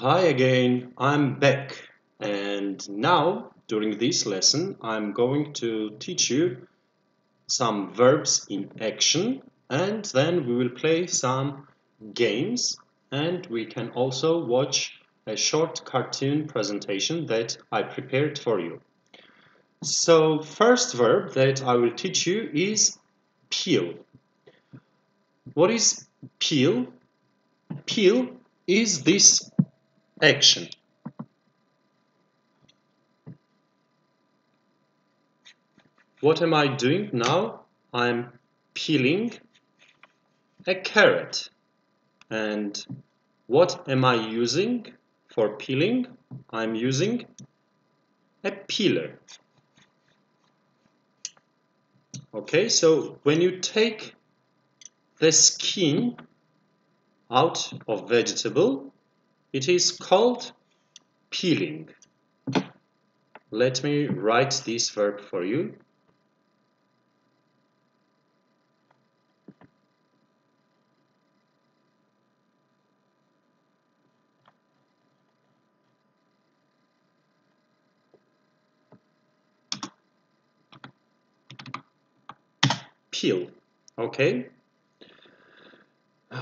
Hi again, I'm back, and now during this lesson I'm going to teach you some verbs in action, and then we will play some games, and we can also watch a short cartoon presentation that I prepared for you. So first verb that I will teach you is peel. What is peel? Peel is this action. What am I doing now? I'm peeling a carrot. And what am I using for peeling? I'm using a peeler. Okay, so when you take the skin out of vegetable, it is called peeling. Let me write this verb for you. Peel. Okay.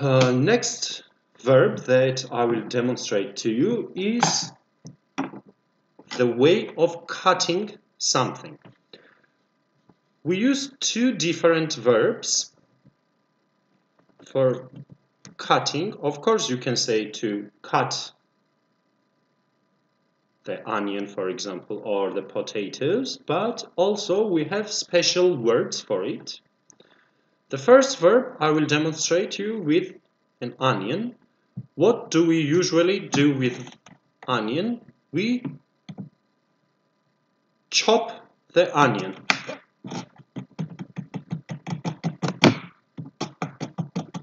Next verb that I will demonstrate to you is the way of cutting something. We use two different verbs for cutting. Of course, you can say to cut the onion, for example, or the potatoes, but also we have special words for it. The first verb I will demonstrate to you with an onion. What do we usually do with onion? We chop the onion.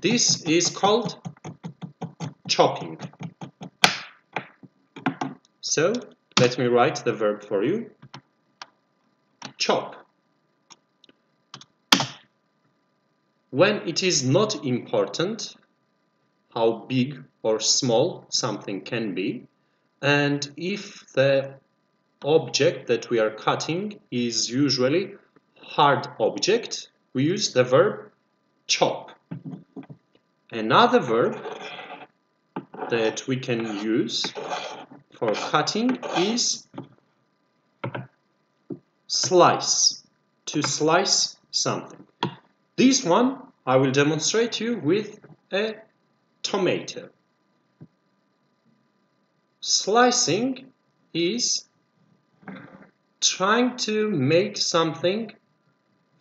This is called chopping. So, let me write the verb for you. Chop. When it is not important how big or small something can be, and if the object that we are cutting is usually hard object, we use the verb chop. Another verb that we can use for cutting is slice, to slice something. This one I will demonstrate to you with a tomato. Slicing is trying to make something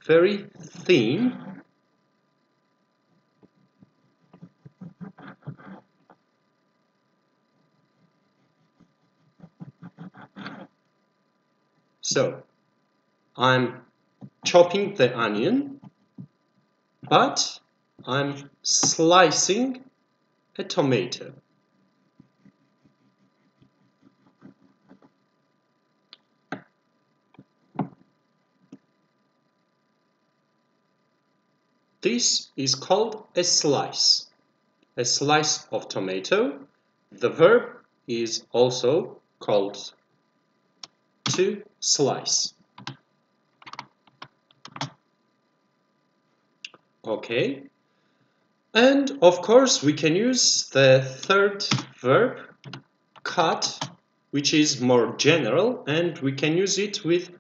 very thin So, I'm chopping the onion, but I'm slicing a tomato. This is called a slice of tomato. The verb is also called to slice. Okay. And of course we can use the third verb, cut, which is more general, and we can use it with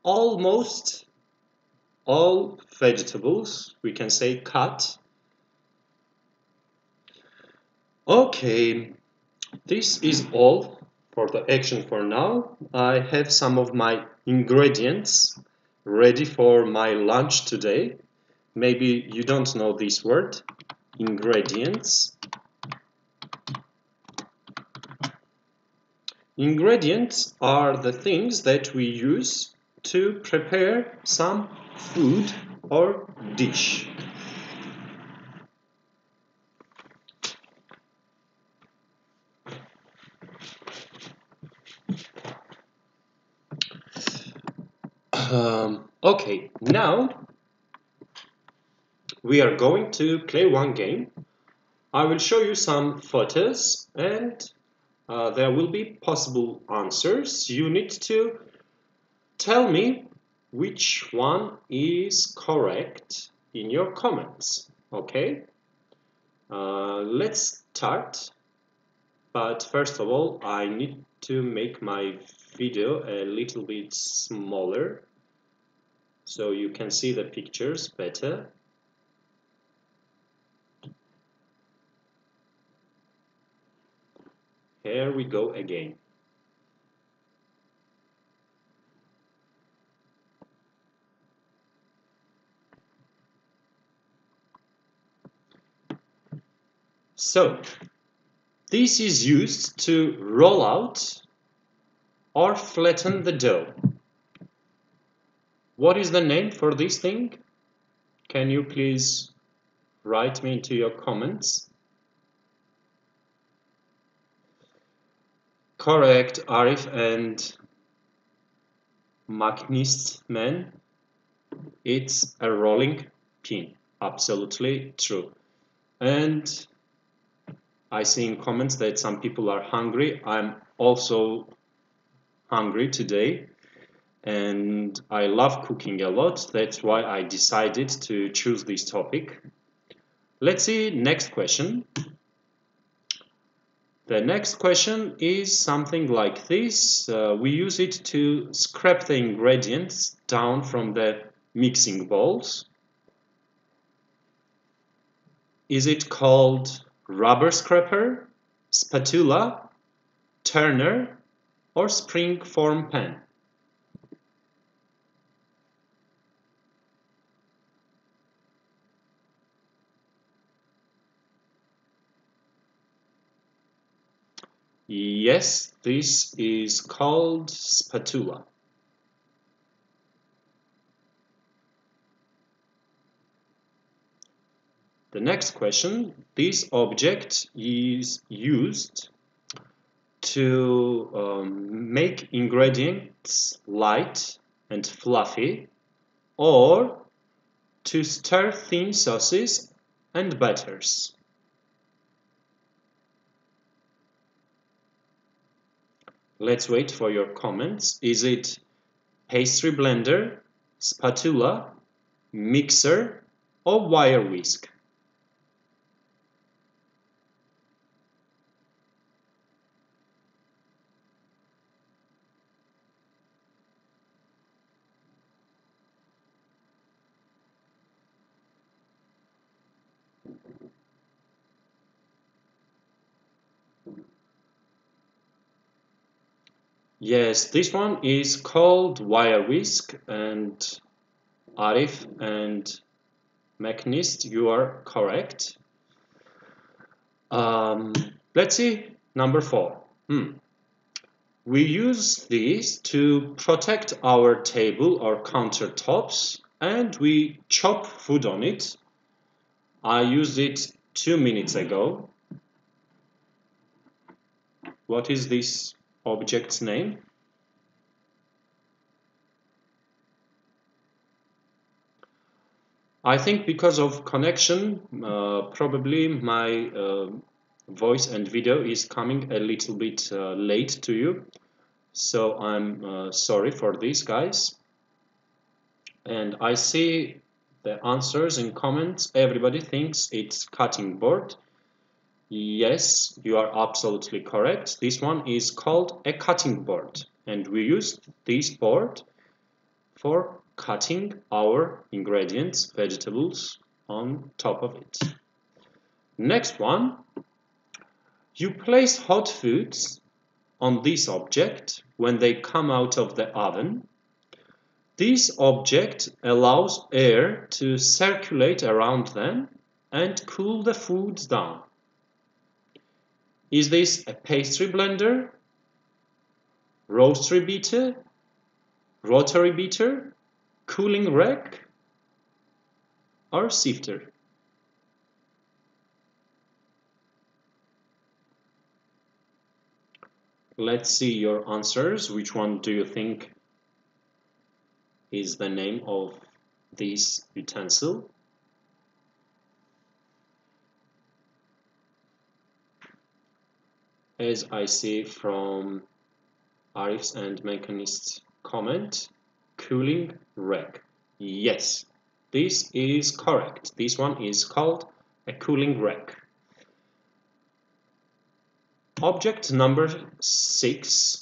almost all vegetables. We can say cut. Okay, this is all for the action for now. I have some of my ingredients ready for my lunch today. Maybe you don't know this word, ingredients. Ingredients are the things that we use to prepare some food or dish. Okay, now we are going to play one game. I will show you some photos and there will be possible answers. You need to tell me which one is correct in your comments. Okay? Let's start. But first of all, I need to make my video a little bit smaller so you can see the pictures better. Here we go again. So, this is used to roll out or flatten the dough. What is the name for this thing? Can you please write me into your comments? Correct, Arif and Machinist man. It's a rolling pin. Absolutely true. And I see in comments that some people are hungry. I'm also hungry today. And I love cooking a lot. That's why I decided to choose this topic. Let's see next question. The next question is something like this. We use it to scrape the ingredients down from the mixing bowls. Is it called rubber scraper, spatula, turner, or spring form pan? Yes, this is called spatula. The next question, this object is used to make ingredients light and fluffy, or to stir thin sauces and batters. Let's wait for your comments. Is it pastry blender, spatula, mixer, or wire whisk? Yes, this one is called wire whisk, and Arif and Machinist, you are correct. Let's see, number 4. We use these to protect our table or countertops, and we chop food on it. I used it 2 minutes ago. What is this object's name? I think because of connection, probably my voice and video is coming a little bit late to you. So I'm sorry for this, guys. And I see the answers in comments. Everybody thinks it's cutting board. Yes, you are absolutely correct. This one is called a cutting board, and we use this board for cutting our ingredients, vegetables on top of it. Next one, you place hot foods on this object when they come out of the oven. This object allows air to circulate around them and cool the foods down. Is this a pastry blender, roastery beater, rotary beater, cooling rack, or sifter? Let's see your answers. Which one do you think is the name of this utensil? as I see from Arif's and Mechanist's comment, cooling rack. Yes, this is correct. This one is called a cooling rack. Object number 6.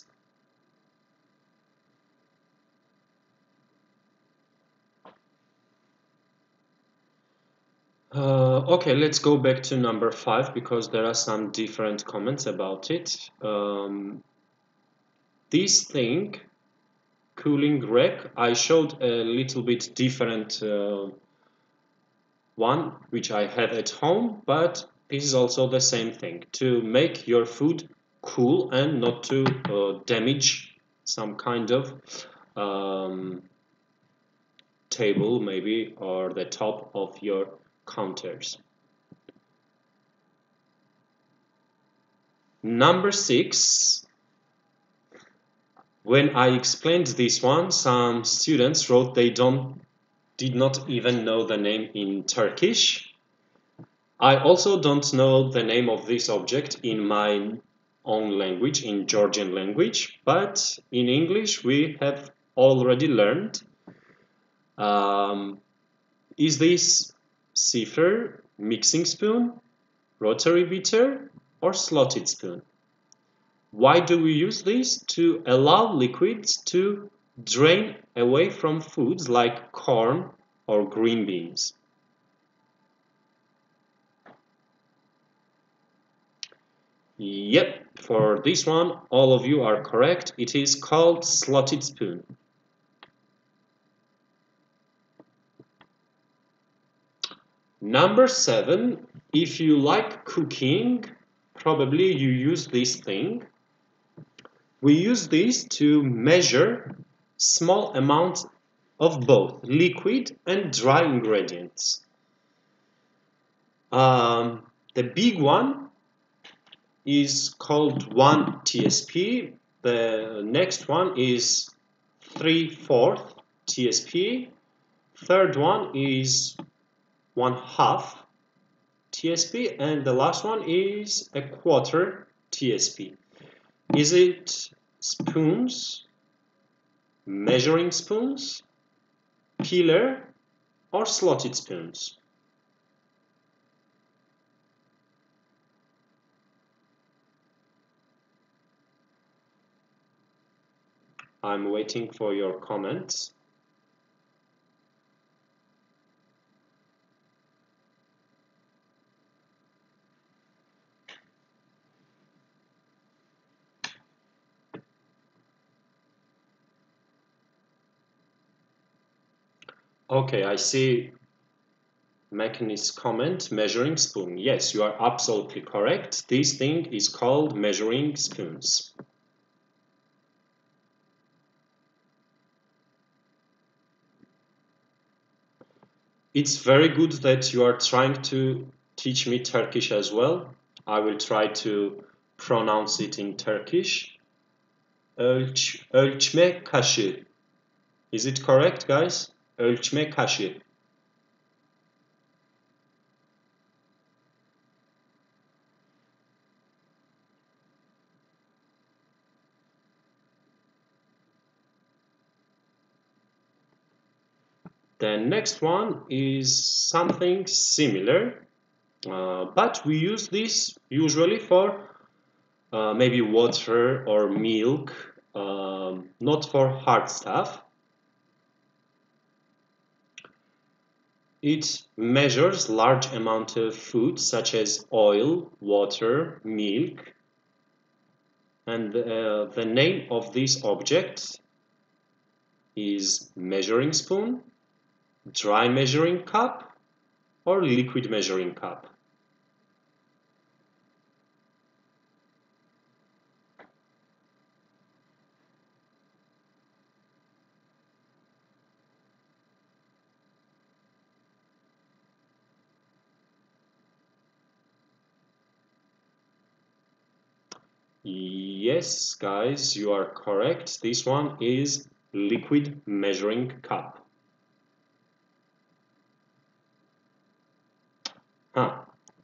Okay, let's go back to number 5 because there are some different comments about it. This thing, cooling rack, I showed a little bit different one which I have at home, but this is also the same thing, to make your food cool and not to damage some kind of table maybe, or the top of your counters. Number 6, when I explained this one, some students wrote they did not even know the name in Turkish. I also don't know the name of this object in my own language, in Georgian language, but in English we have already learned. Is this siphon, mixing spoon, rotary beater, or slotted spoon? Why do we use this? To allow liquids to drain away from foods like corn or green beans. Yep, for this one, all of you are correct. It is called slotted spoon. Number 7, if you like cooking, probably you use this thing. We use this to measure small amounts of both liquid and dry ingredients. The big one is called 1 TSP. The next one is 3/4 TSP. Third one is 1/2 TSP, and the last one is 1/4 TSP. Is it spoons, measuring spoons, peeler, or slotted spoons? I'm waiting for your comments. Okay, I see Mechanist's comment, measuring spoon. Yes, you are absolutely correct. This thing is called measuring spoons. It's very good that you are trying to teach me Turkish as well. I will try to pronounce it in Turkish. Ölçme kaşığı. Is it correct, guys? Ölçme kaşığı. The next one is something similar, but we use this usually for maybe water or milk, not for hard stuff. It measures large amount of food such as oil, water, milk, and the name of this object is measuring spoon, dry measuring cup, or liquid measuring cup. Yes, guys, you are correct. This one is liquid measuring cup.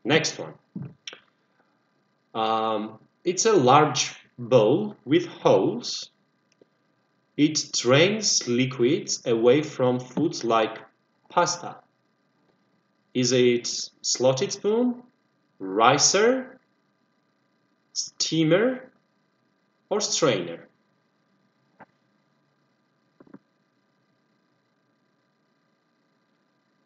Next one. It's a large bowl with holes. It drains liquids away from foods like pasta. Is it slotted spoon, ricer, steamer, or strainer?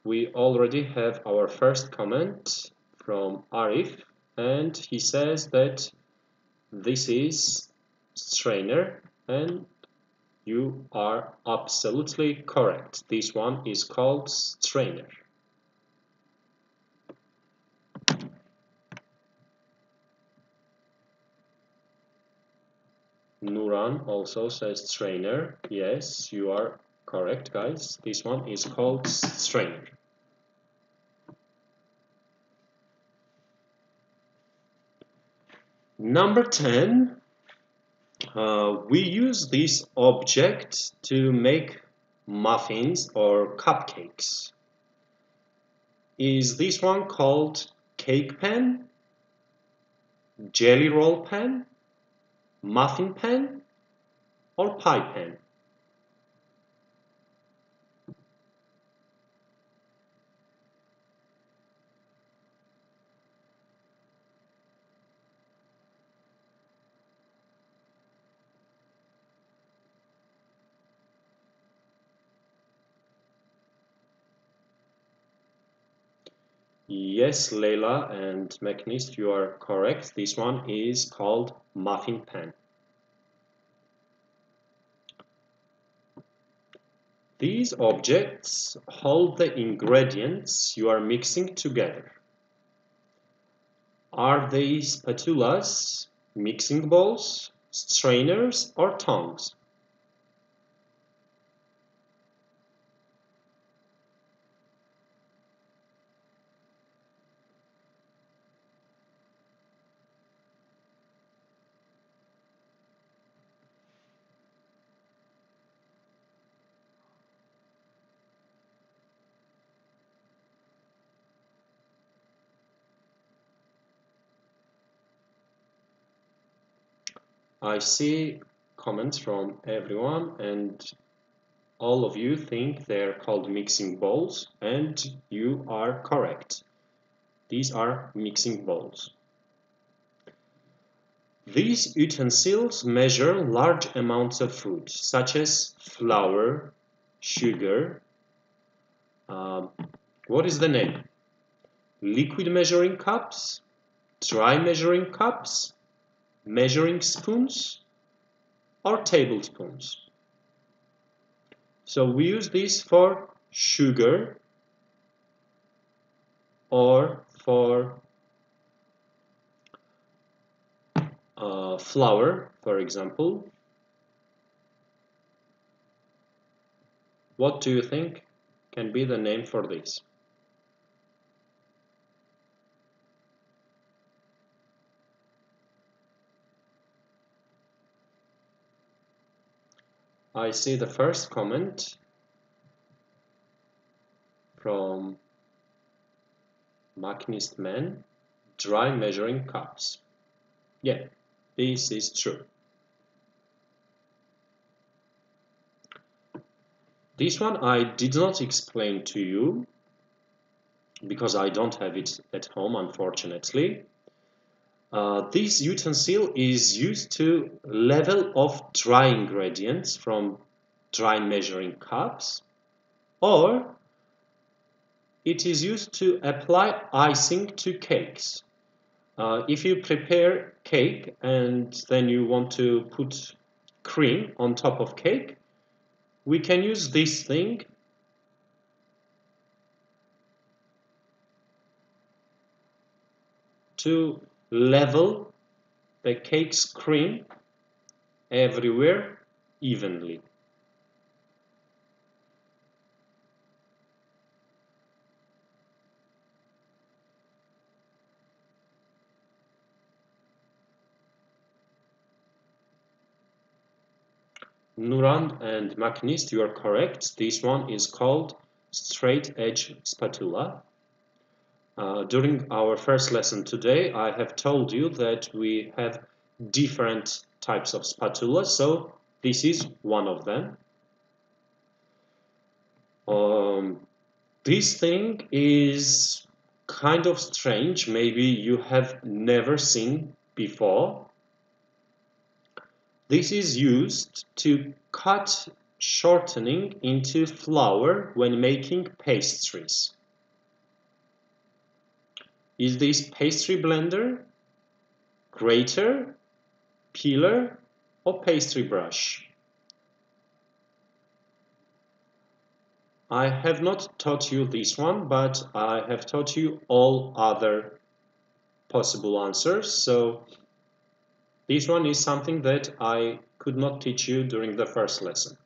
We already have our first comment from Arif, and he says that this is strainer, and you are absolutely correct. This one is called strainer. Nuran also says strainer. Yes, you are correct, guys. This one is called strainer. Number 10, we use this object to make muffins or cupcakes. Is this one called cake pan, jelly roll pan, muffin pan, or pie pan? Yes, Leila and Macnist, you are correct. This one is called muffin pan. These objects hold the ingredients you are mixing together. Are they spatulas, mixing bowls, strainers, or tongs? I see comments from everyone, and all of you think they're called mixing bowls, and you are correct. These are mixing bowls. These utensils measure large amounts of food, such as flour, sugar. What is the name? Liquid measuring cups, dry measuring cups, measuring spoons, or tablespoons. So we use these for sugar or for flour, for example. What do you think can be the name for this? I see the first comment from Machinist Man, dry measuring cups. Yeah, this is true. This one I did not explain to you because I don't have it at home, unfortunately. This utensil is used to level off dry ingredients from dry measuring cups, or it is used to apply icing to cakes. If you prepare cake and then you want to put cream on top of cake, we can use this thing to level the cake's cream everywhere evenly. Nuran and Machinist, you are correct. This one is called straight edge spatula. During our first lesson today, I have told you that we have different types of spatula, so this is one of them. This thing is kind of strange, maybe you have never seen before. This is used to cut shortening into flour when making pastries. Is this pastry blender, grater, peeler, or pastry brush? I have not taught you this one, but I have taught you all other possible answers. So this one is something that I could not teach you during the first lesson.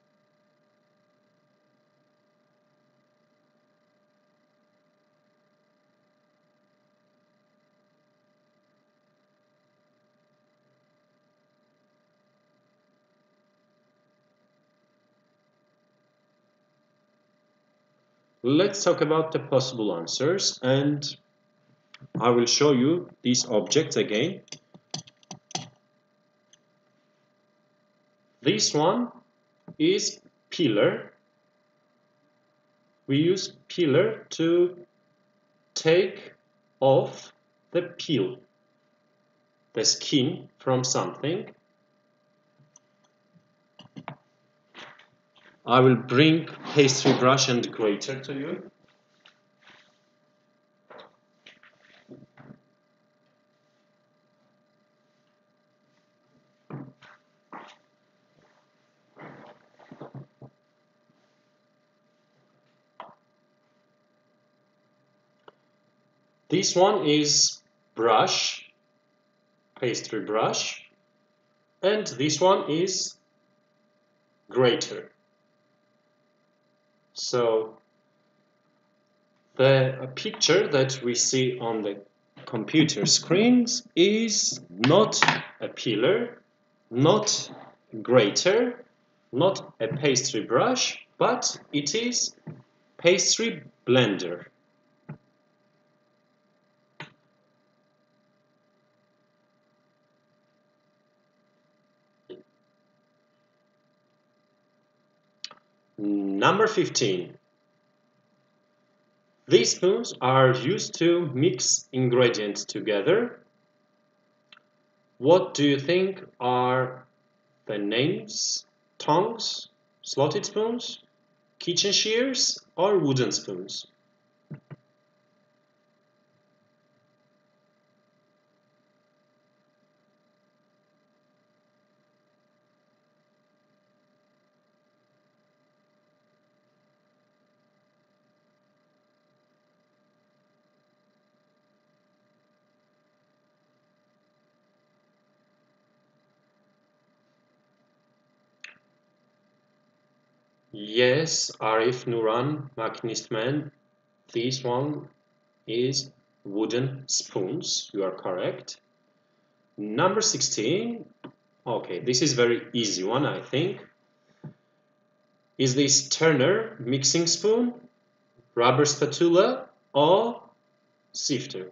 Let's talk about the possible answers, and I will show you these objects again. This one is peeler. We use peeler to take off the peel, the skin from something. I will bring pastry brush and grater to you. This one is brush, pastry brush, and this one is grater. So the picture that we see on the computer screens is not a peeler, not a grater, not a pastry brush, but it is pastry blender. Number 15. These spoons are used to mix ingredients together. What do you think are the names? Tongs, slotted spoons, kitchen shears, or wooden spoons? Yes, Arif Nuran, machinist man. This one is wooden spoons. You are correct. Number 16. Okay, this is very easy one, I think. Is this Turner mixing spoon, rubber spatula, or sifter?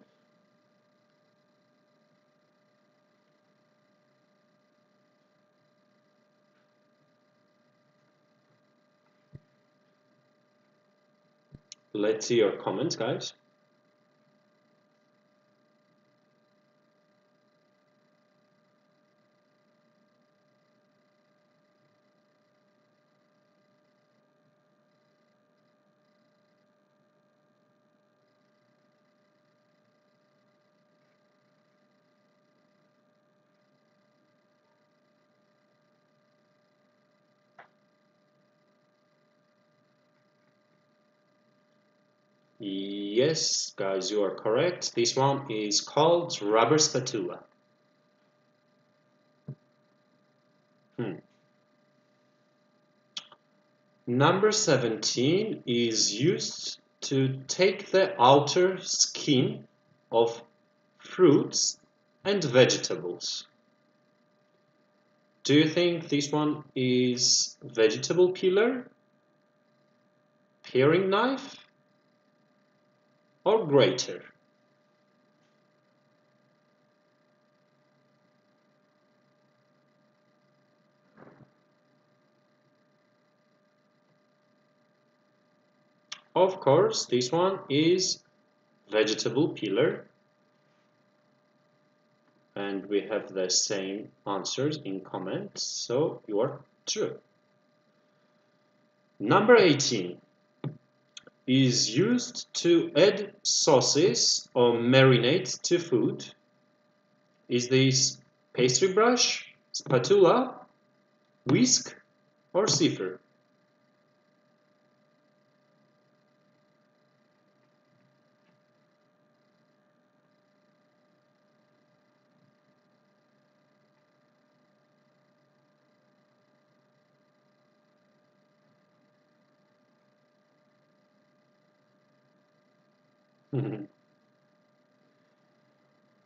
Let's see your comments, guys. Yes, guys, you are correct. This one is called rubber spatula. Number 17 is used to take the outer skin of fruits and vegetables. Do you think this one is vegetable peeler, paring knife, or grater? Of course, this one is vegetable peeler. And we have the same answers in comments, so you are true. Number 18 is used to add sauces or marinate to food. Is this pastry brush, spatula, whisk, or sieve?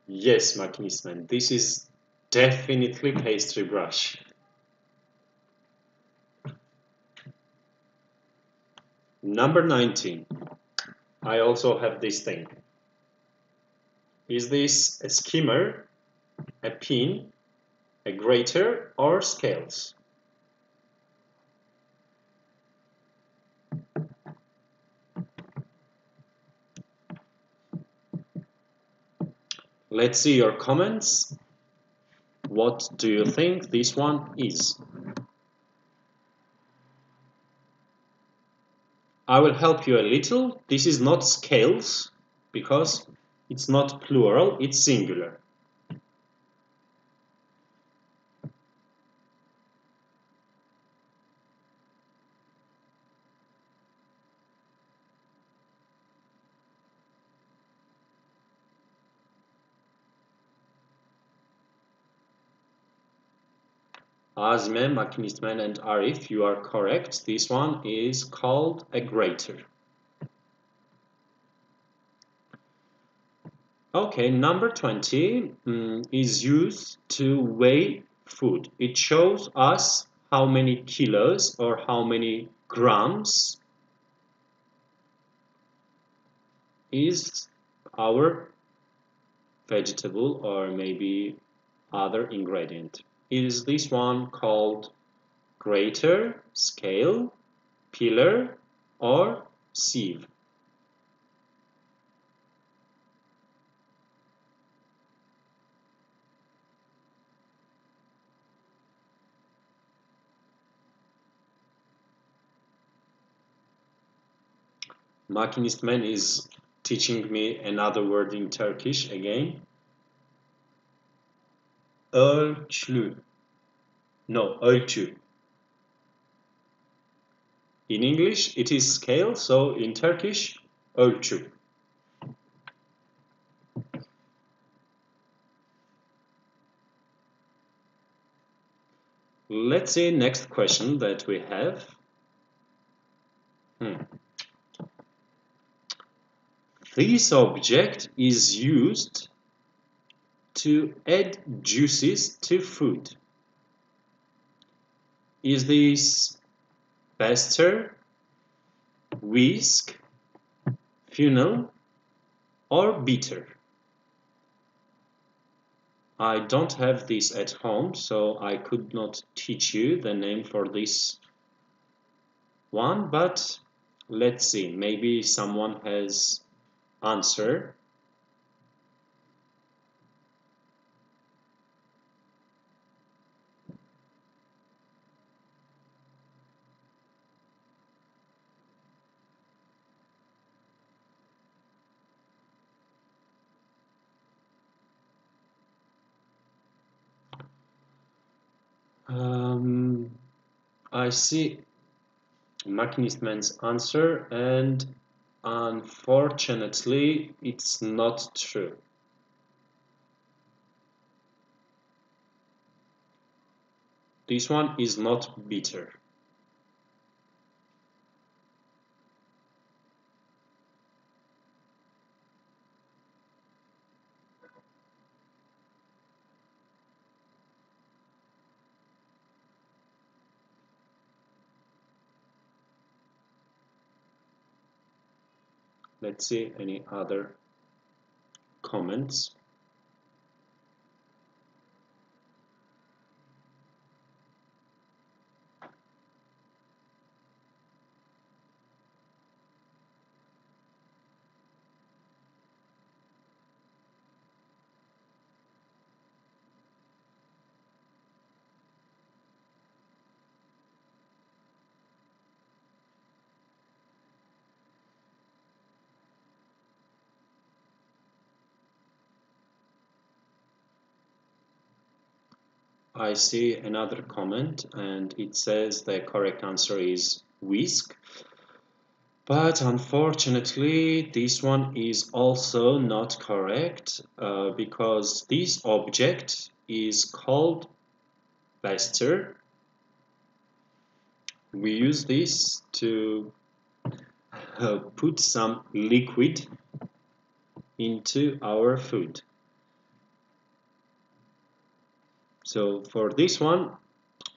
Yes, Machinistman, this is definitely pastry brush. Number 19. I also have this thing. Is this a skimmer, a pin, a grater, or scales? Let's see your comments. What do you think this one is? I will help you a little. This is not scales because it's not plural, it's singular. Azme, Machinistman, and Arif, you are correct. This one is called a grater. Okay, number 20 is used to weigh food. It shows us how many kilos or how many grams is our vegetable or maybe other ingredient. Is this one called grater, scale, peeler, or sieve? Machinistman is teaching me another word in Turkish again. Ölçü. No, ölçü. In English, it is scale, so in Turkish, ölçü. Let's see next question that we have. This object is used to add juices to food. Is this pester, whisk, funnel, or beater? I don't have this at home, so I could not teach you the name for this one, but let's see, maybe someone has answer. I see Machinistman's answer, and unfortunately, it's not true. This one is not bitter. Let's see any other comments. I see another comment and it says the correct answer is whisk. But unfortunately, this one is also not correct because this object is called Vester. We use this to put some liquid into our food. So for this one,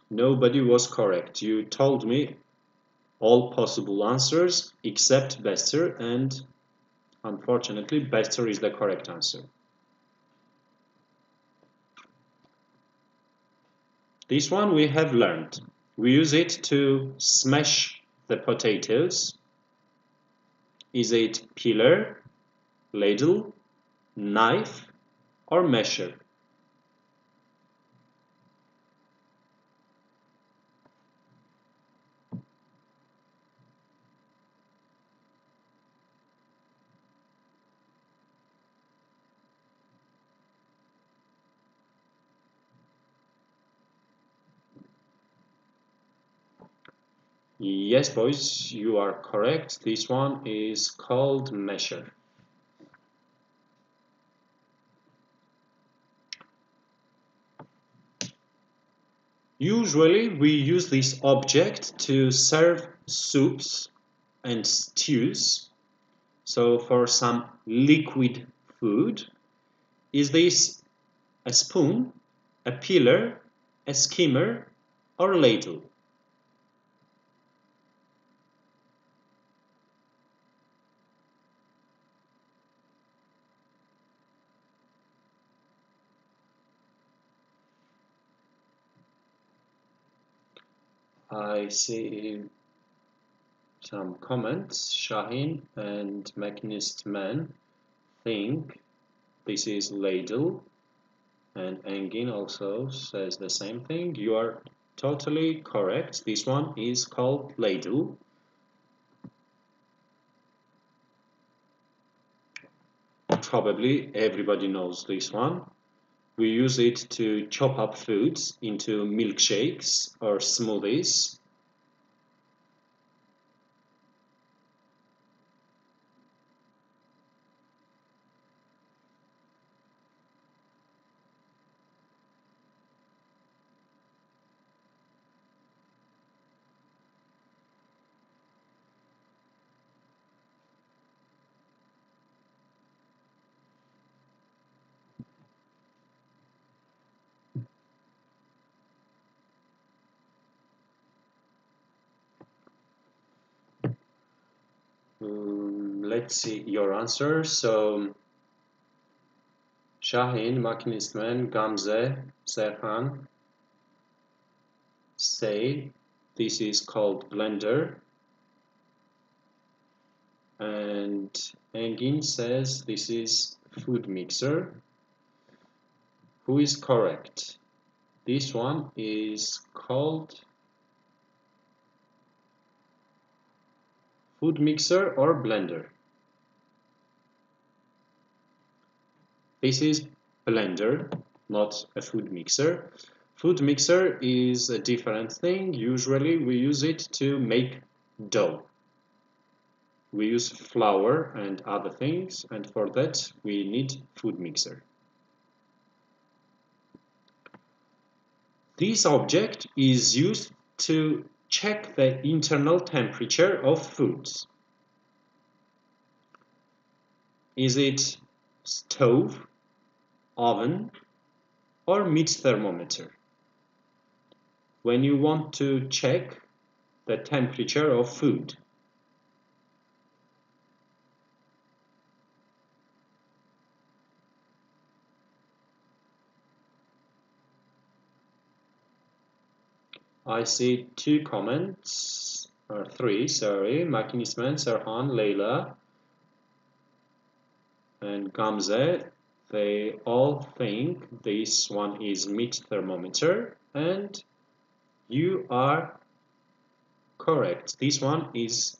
nobody was correct. You told me all possible answers except Bester, and unfortunately Bester is the correct answer. This one we have learned. We use it to smash the potatoes. Is it peeler, ladle, knife, or masher? Yes, boys, you are correct. This one is called masher. Usually we use this object to serve soups and stews. So for some liquid food, is this a spoon, a peeler, a skimmer, or a ladle? I see some comments. Shahin and Machinist Man think this is ladle, and Engin also says the same thing. You are totally correct. This one is called ladle. Probably everybody knows this one. We use it to chop up foods into milkshakes or smoothies. Let's see your answer. So, Shahin, Machinistman, Gamze, Serhan say this is called blender. And Engin says this is food mixer. Who is correct? This one is called food mixer or blender. This is blender, not a food mixer. Food mixer is a different thing. Usually we use it to make dough. We use flour and other things, and for that we need food mixer. This object is used to check the internal temperature of foods. Is it stove, oven, or meat thermometer? When you want to check the temperature of food, I see two comments, or three, sorry. Machinistman, Serhan, Leila, and Gamze. They all think this one is meat thermometer, and you are correct. This one is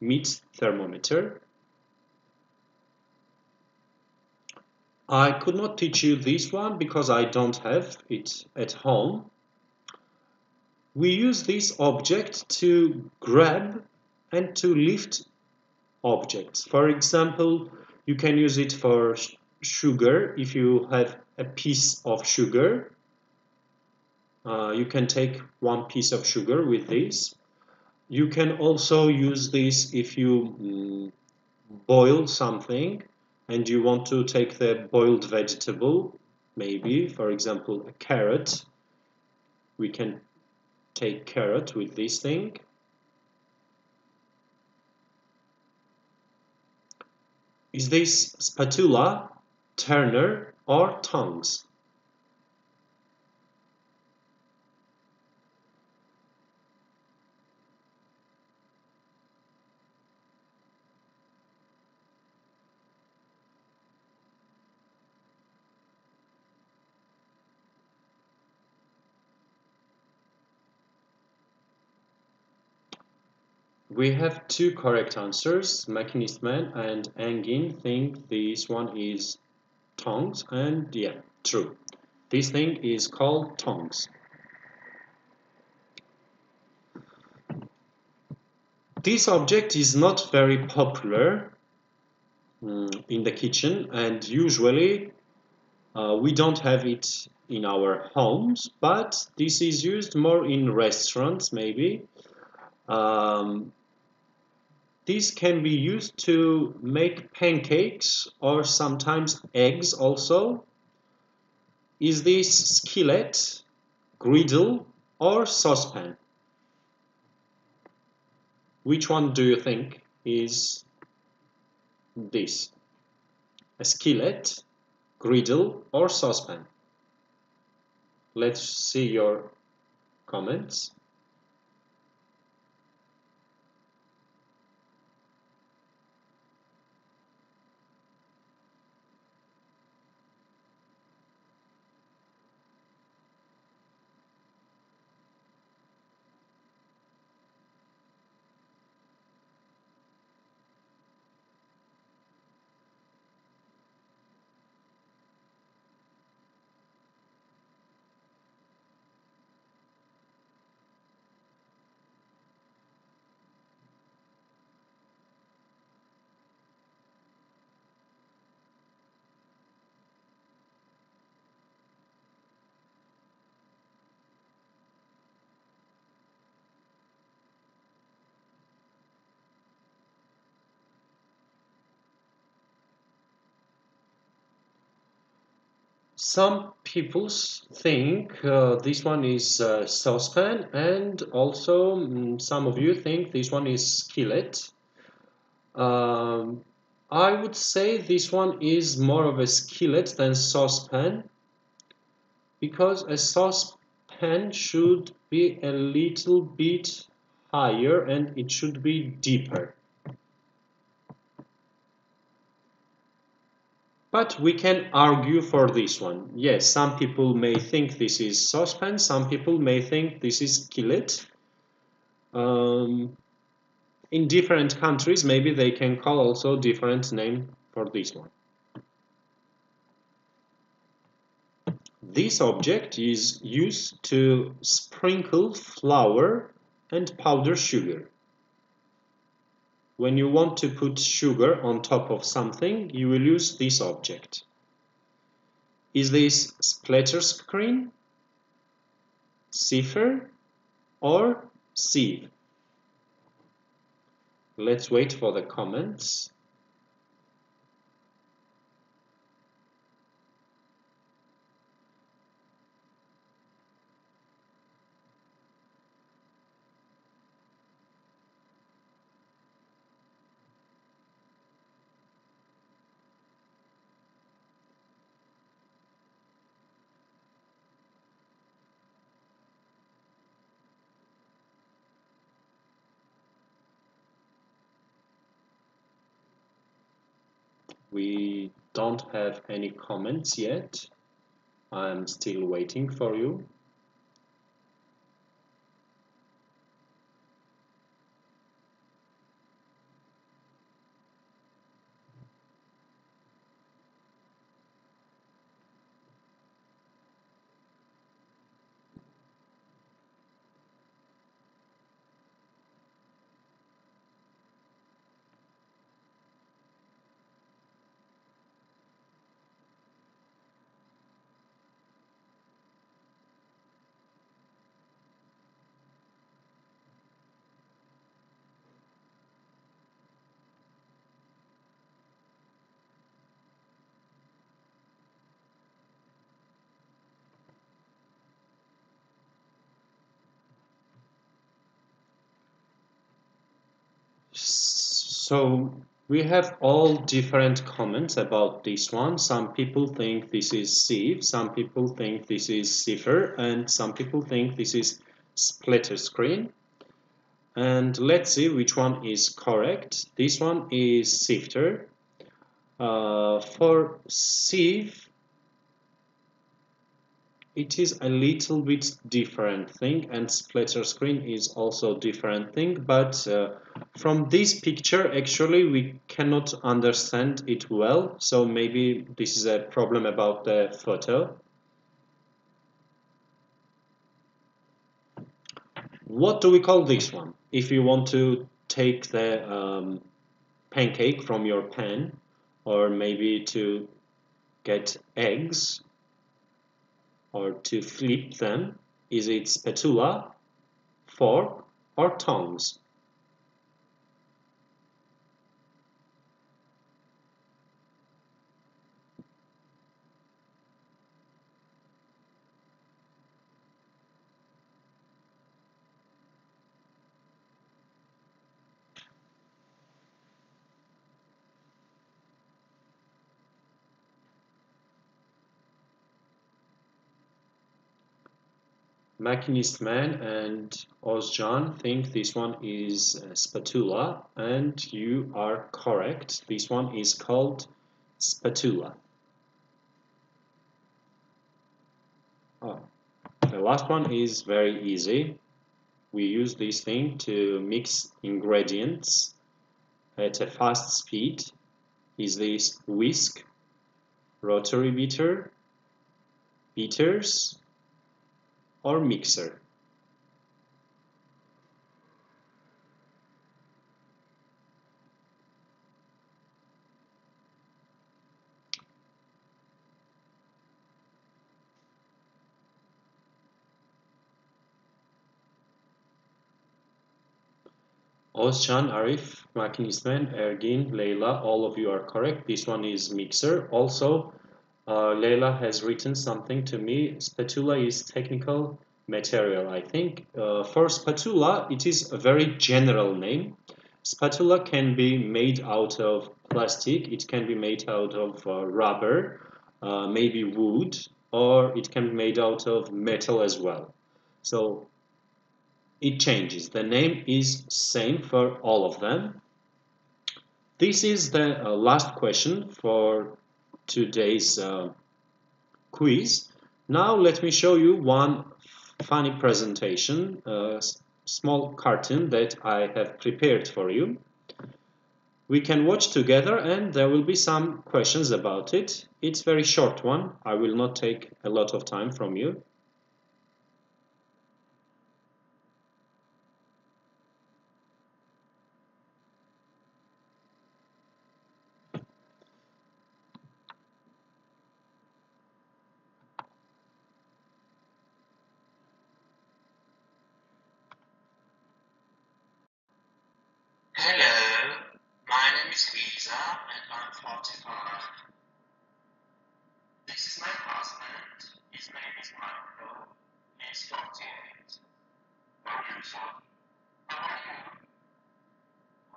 meat thermometer. I could not teach you this one because I don't have it at home. We use this object to grab and to lift objects. For example, you can use it for sugar. If you have a piece of sugar, you can take one piece of sugar with this. You can also use this if you boil something and you want to take the boiled vegetable, maybe, for example, a carrot. We can take carrot with this thing. Is this spatula, turner, or tongs? We have two correct answers. Machinist Man and Engin think this one is tongs, and yeah, true. This thing is called tongs. This object is not very popular in the kitchen, and usually we don't have it in our homes, but this is used more in restaurants, maybe. Um, These can be used to make pancakes or sometimes eggs also. Is this skillet, griddle, or saucepan? Which one do you think is this? A skillet, griddle, or saucepan? Let's see your comments. Some people think this one is saucepan, and also some of you think this one is skillet. Um, I would say this one is more of a skillet than saucepan, because a saucepan should be a little bit higher and it should be deeper. But we can argue for this one. Yes, some people may think this is saucepan, some people may think this is skillet. In different countries, maybe they can call also different name for this one. This object is used to sprinkle flour and powder sugar. When you want to put sugar on top of something, you will use this object. Is this splatter screen, sieve, or sieve? Let's wait for the comments. We don't have any comments yet. I'm still waiting for you. So we have all different comments about this one. Some people think this is sieve, some people think this is cipher, and some people think this is splitter screen. And let's see which one is correct. This one is sifter. For sieve, it is a little bit different thing, and splitter screen is also different thing, but from this picture actually we cannot understand it well, so maybe this is a problem about the photo. What do we call this one? If you want to take the pancake from your pan, or maybe to get eggs, or to flip them, is it spatula, fork, or tongs? Machinist Man and Ozcan think this one is spatula, and you are correct. This one is called spatula. Oh, the last one is very easy. We use this thing to mix ingredients at a fast speed. Is this whisk, rotary beater, beaters, or mixer? Ozcan, Arif, Makinistman, Ergin, Leila, all of you are correct. This one is mixer. Also, Leila has written something to me. Spatula is technical material, I think. For spatula, it is a very general name. Spatula can be made out of plastic, it can be made out of rubber, maybe wood, or it can be made out of metal as well. So it changes. The name is same for all of them. This is the last question for today's quiz. Now let me show you one funny presentation, a small cartoon that I have prepared for you. We can watch together and there will be some questions about it. It's a very short one. I will not take a lot of time from you. Hello, my name is Lisa and I'm 45. This is my husband. His name is Michael. He's 48. How are you, son? How are you?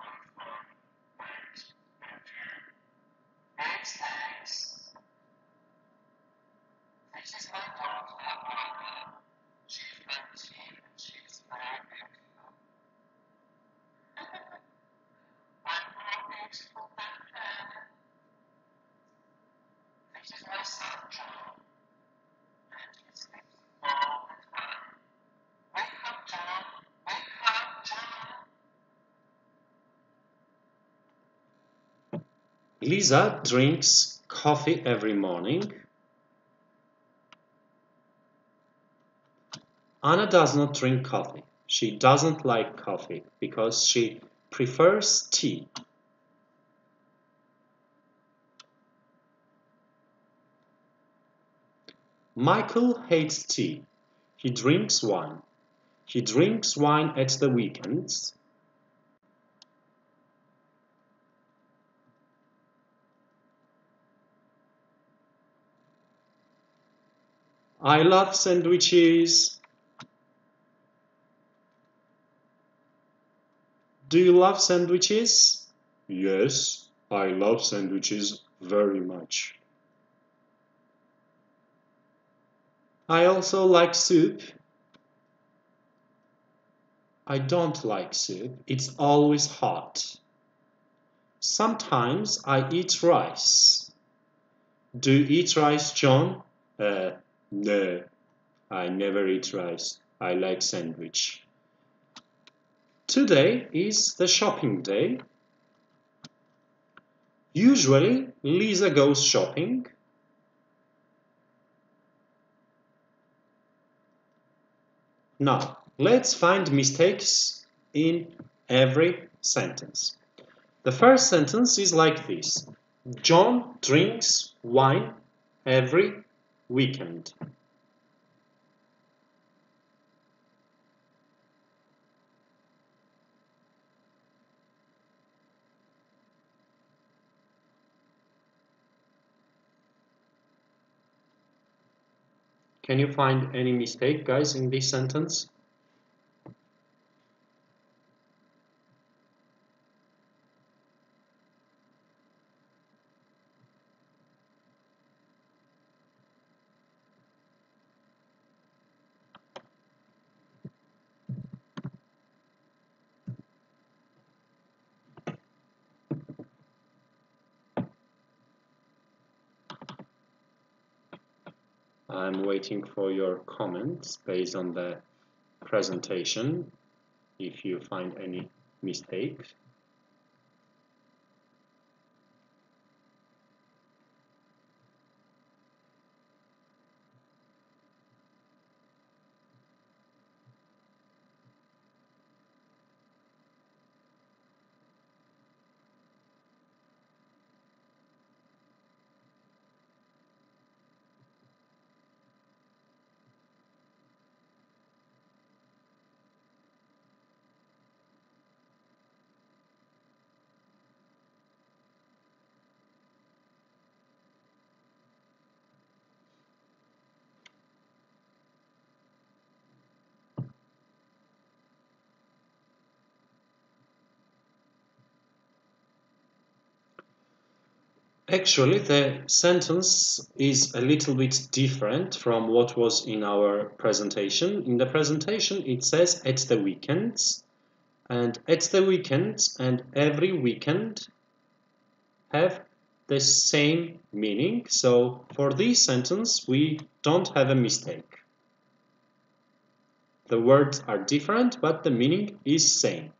I'm fine. Thanks. And you? Thanks. This is my daughter, Anna. She's 19 and she's very beautiful. I'm more beautiful than her. This is my son, John, and he sleeps all the time. Wake up, John. Wake up, John. Lisa drinks coffee every morning. Anna does not drink coffee. She doesn't like coffee because she prefers tea. Michael hates tea. He drinks wine. He drinks wine at the weekends. I love sandwiches. Do you love sandwiches? Yes, I love sandwiches very much. I also like soup. I don't like soup. It's always hot. Sometimes I eat rice. Do you eat rice, John? No, I never eat rice. I like sandwich. Today is the shopping day. Usually, Lisa goes shopping. Now, let's find mistakes in every sentence. The first sentence is like this. John drinks wine every weekend. Can you find any mistake, guys, in this sentence? I'm waiting for your comments based on the presentation, if you find any mistakes. Actually, the sentence is a little bit different from what was in our presentation. In the presentation, it says at the weekends, and at the weekends and every weekend have the same meaning. So for this sentence, we don't have a mistake. The words are different, but the meaning is same.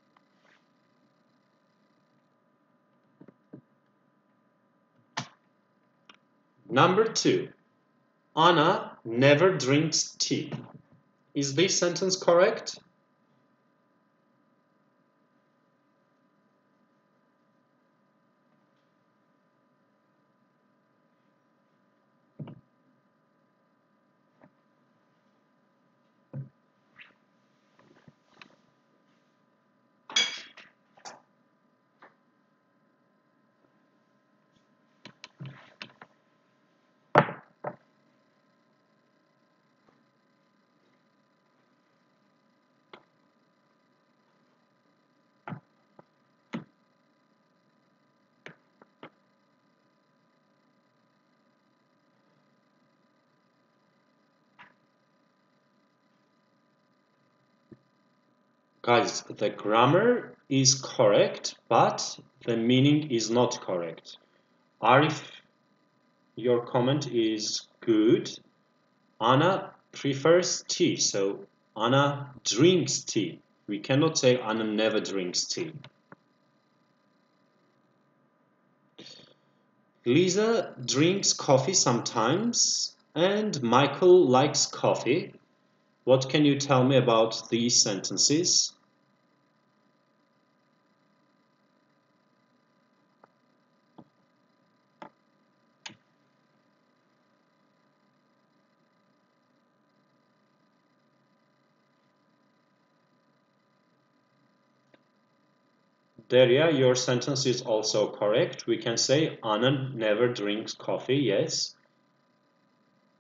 Number 2. Anna never drinks tea. Is this sentence correct? Guys, the grammar is correct, but the meaning is not correct. Arif, your comment is good. Anna prefers tea, so Anna drinks tea. We cannot say Anna never drinks tea. Lisa drinks coffee sometimes, and Michael likes coffee. What can you tell me about these sentences? Deria, your sentence is also correct. We can say Anna never drinks coffee, yes.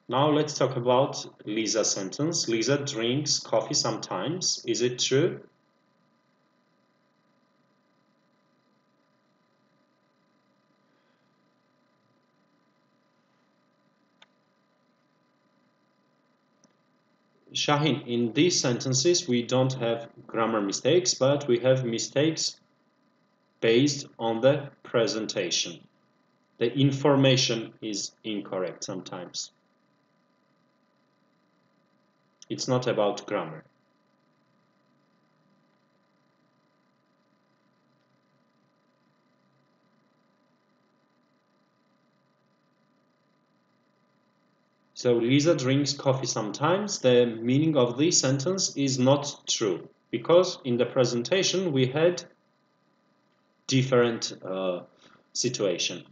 Now let's talk about Lisa's sentence. Lisa drinks coffee sometimes. Is it true? Shahin, in these sentences we don't have grammar mistakes, but we have mistakes based on the presentation. The information is incorrect sometimes. It's not about grammar. So Lisa drinks coffee sometimes. The meaning of this sentence is not true because in the presentation we had different situation.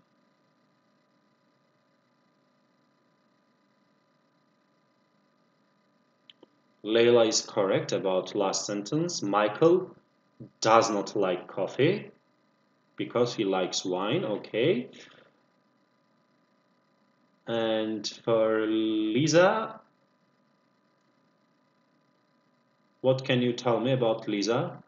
Leila is correct about last sentence. Michael does not like coffee because he likes wine. Okay. And for Lisa, what can you tell me about Lisa?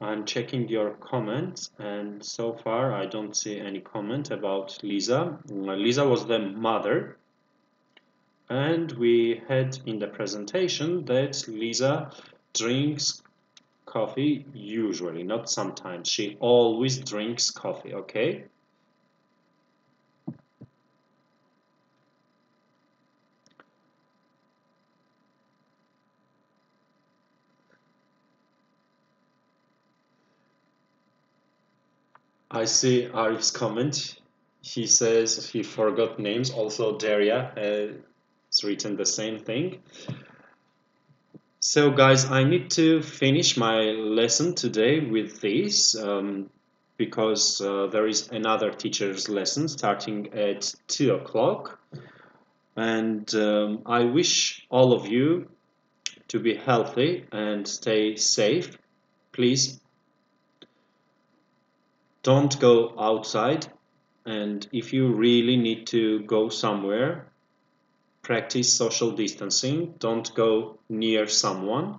I'm checking your comments, and so far I don't see any comment about Lisa. Lisa was the mother, and we had in the presentation that Lisa drinks coffee usually, not sometimes. She always drinks coffee, okay? I see Arif's comment. He says he forgot names. Also, Daria has written the same thing. So, guys, I need to finish my lesson today with this because there is another teacher's lesson starting at 2 o'clock. And I wish all of you to be healthy and stay safe. Please don't go outside, and if you really need to go somewhere, practice social distancing. Don't go near someone.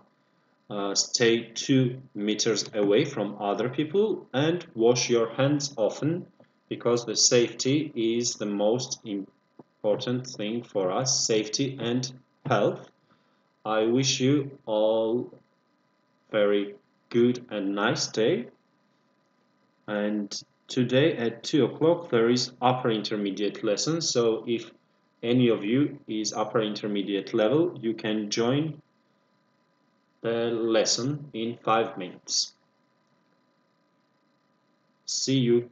Stay 2 meters away from other people and wash your hands often because the safety is the most important thing for us, safety and health. I wish you all very good and nice day. And today at 2 o'clock there is upper intermediate lesson. So if any of you is upper intermediate level, you can join the lesson in 5 minutes. See you.